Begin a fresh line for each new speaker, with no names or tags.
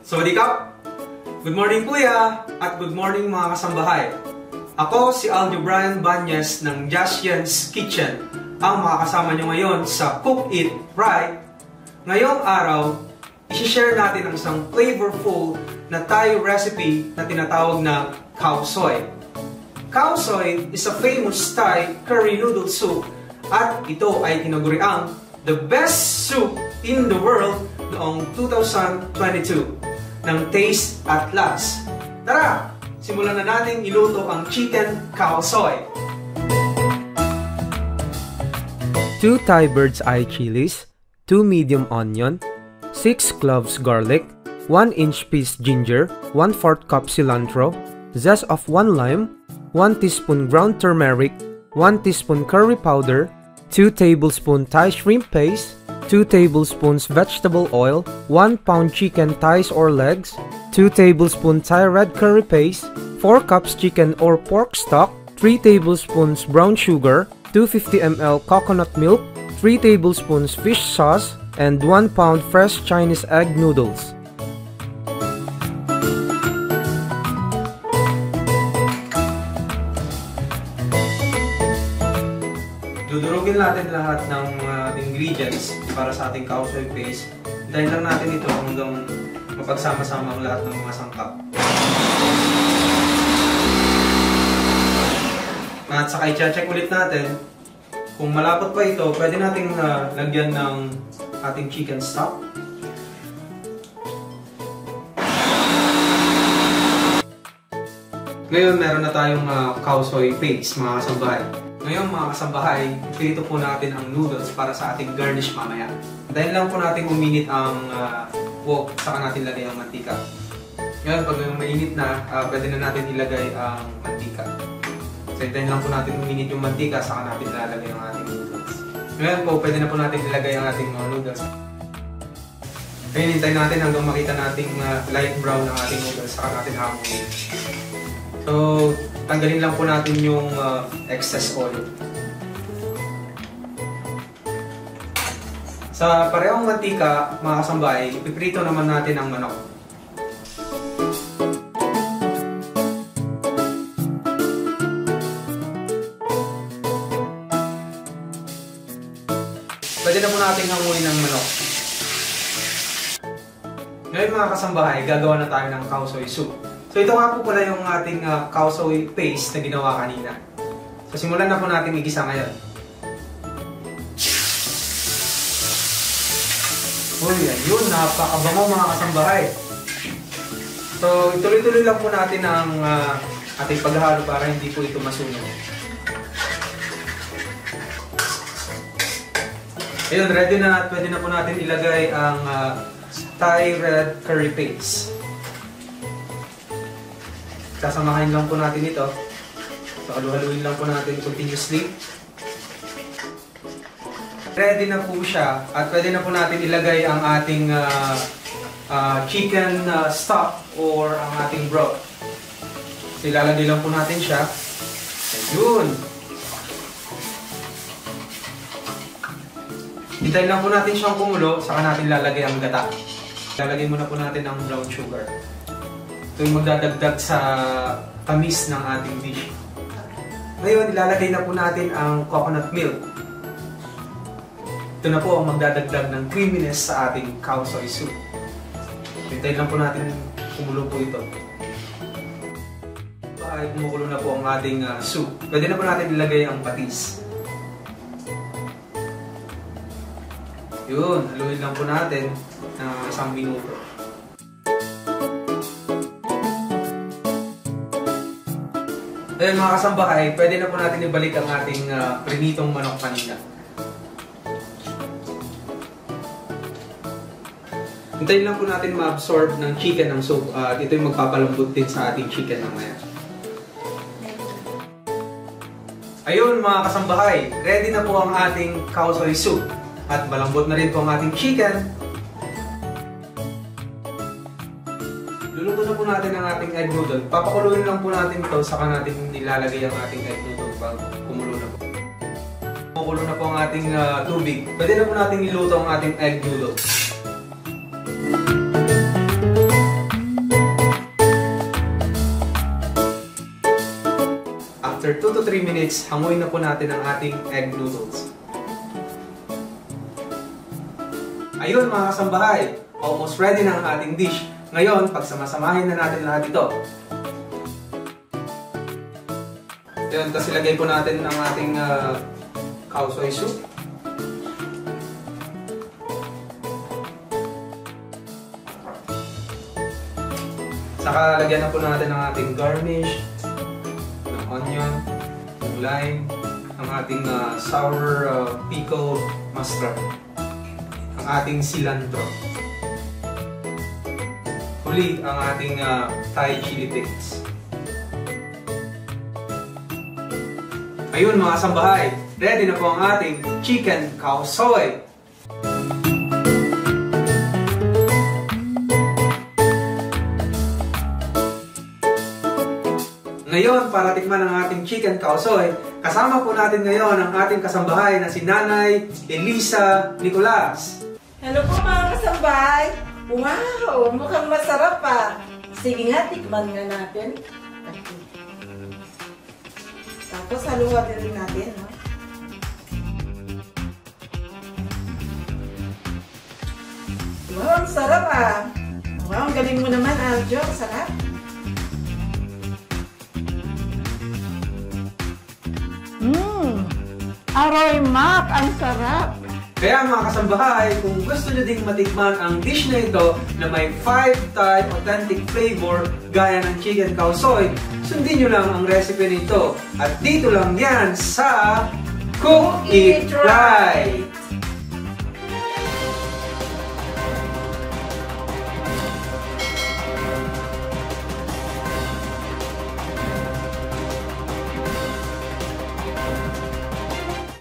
Sawadee-kap! Good morning kuya! At good morning mga kasambahay! Ako si Aljo Brian Banyes ng Jasian's Kitchen, ang makakasama nyo ngayon sa Cook It Right. Ngayong araw, isi-share natin ang isang flavorful na Thai recipe na tinatawag na khao soi. Khao soi is a famous Thai curry noodle soup at ito ay tinaguriang the best soup in the world noong 2022 ng Taste Atlas. Tara! Simulan na natin iluto ang chicken khao soi.
2 Thai bird's eye chilies, 2 medium onion, 6 cloves garlic, 1 inch piece ginger, 1/4 cup cilantro, zest of 1 lime, 1 teaspoon ground turmeric, 1 teaspoon curry powder, 2 tablespoons Thai shrimp paste, 2 tablespoons vegetable oil, 1 pound chicken thighs or legs, 2 tablespoons Thai red curry paste, 4 cups chicken or pork stock, 3 tablespoons brown sugar, 250 ml coconut milk, 3 tablespoons fish sauce, and 1 pound fresh Chinese egg noodles.
Dudurugin natin lahat ng ingredients para sa ating khao soi paste. Hintayin lang natin ito hanggang mapagsama-sama ang lahat ng mga sangkap. At saka i-check ulit natin. Kung malapot pa ito, pwede nating lagyan ng ating chicken stock. Ngayon, meron na tayong khao soi paste, mga kasambahay. Ngayon mga kasambahay, prito po natin ang noodles para sa ating garnish mamaya. Dahil lang po natin uminit ang wok, saka natin lagay ang mantika. Ngayon, pag mainit na, pwede na natin ilagay ang mantika. So, dahil lang po natin uminit yung mantika, saka natin lalagay ang ating noodles. Ngayon po, pwede na po natin ilagay ang ating mga noodles. Ngayon, hintayin natin hanggang makita nating light brown ang ating noodles, saka natin hamunin. So, tanggalin lang po natin yung excess oil. Sa parehong mantika, mga kasambahay, ipiprito naman natin ang manok. Pwede na po natin hanguin ang manok. Ngayon mga kasambahay, gagawa na tayo ng khao soi soup. So ito nga po pala yung ating khao soi paste na ginawa kanina. So simulan na po natin igisa ngayon. Uy, ayun, napakabango mga kasambahay. So ituloy-tuloy lang po natin ang ating paghahalo para hindi po ito masunog. Ayun, ready na at pwede na po natin ilagay ang Thai red curry paste. Sasamahin lang po natin ito. So, halu-haluin lang po natin continuously. Ready na po siya. At pwede na po natin ilagay ang ating chicken stock or ang ating broth. So, ilalagay lang po natin siya. Ayun! Hintayin lang po natin siyang kumulo, saka natin lalagay ang gata. Lalagay muna po natin ang brown sugar. Ito yung magdadagdag sa tamis ng ating dish. Ngayon, ilalagay na po natin ang coconut milk. Ito na po ang magdadagdag ng creaminess sa ating khao soi soup. Hintayin lang po natin kumulo po ito. Ay, kumukulo na po ang ating soup. Pwede na po natin ilagay ang patis. Yun, haluin lang po natin ng 1 minuto. Ayun mga kasambahay, pwede na po natin ibalik ang ating prinitong manok kanina. Hintayin lang po natin ma-absorb ng chicken ng soup at ito yung magpapalambot din sa ating chicken mamaya. Ayun mga kasambahay, ready na po ang ating khao soi soup at malambot na rin po ang ating chicken. Luluto na po natin ang ating egg noodle. Papakuluin lang po natin ito, saka natin nilalagay ang ating egg noodle pag kumulo na po. Kumukulo na po ang ating tubig. Pwede na po natin niluto ang ating egg noodle. after 2 to 3 minutes, hanguin na po natin ang ating egg noodles. Ayun mga kasambahay, almost ready na ang ating dish. Ngayon, pagsamasamahin na natin lahat ito. Ayun, kasi lagay po natin ang ating khao soi soup. Saka lagyan na po natin ang ating garnish, ng onion, ng lime, ang ating sour pickled mustard, ang ating cilantro. Huli, ang ating Thai chili paste. Ayun mga kasambahay, ready na po ang ating chicken khao soi. Ngayon, para tikman ang ating chicken khao soi, kasama po natin ngayon ang ating kasambahay na si Nanay Elisa Nicolas.
Hello po mga kasambahay! Wow! Mukhang masarap pa! Sige nga, tikman nga natin. Tapos haluan din natin. No? Wow, ang sarap ah! Wow, ang galing mo naman, Aljo. Sarap! Aroy Mac, ang sarap!
Kaya mga kasambahay, kung gusto nyo ding matikman ang dish na ito na may 5 Thai authentic flavor gaya ng chicken khao soi, sundin nyo lang ang recipe nito. At dito lang yan sa Cook It Right!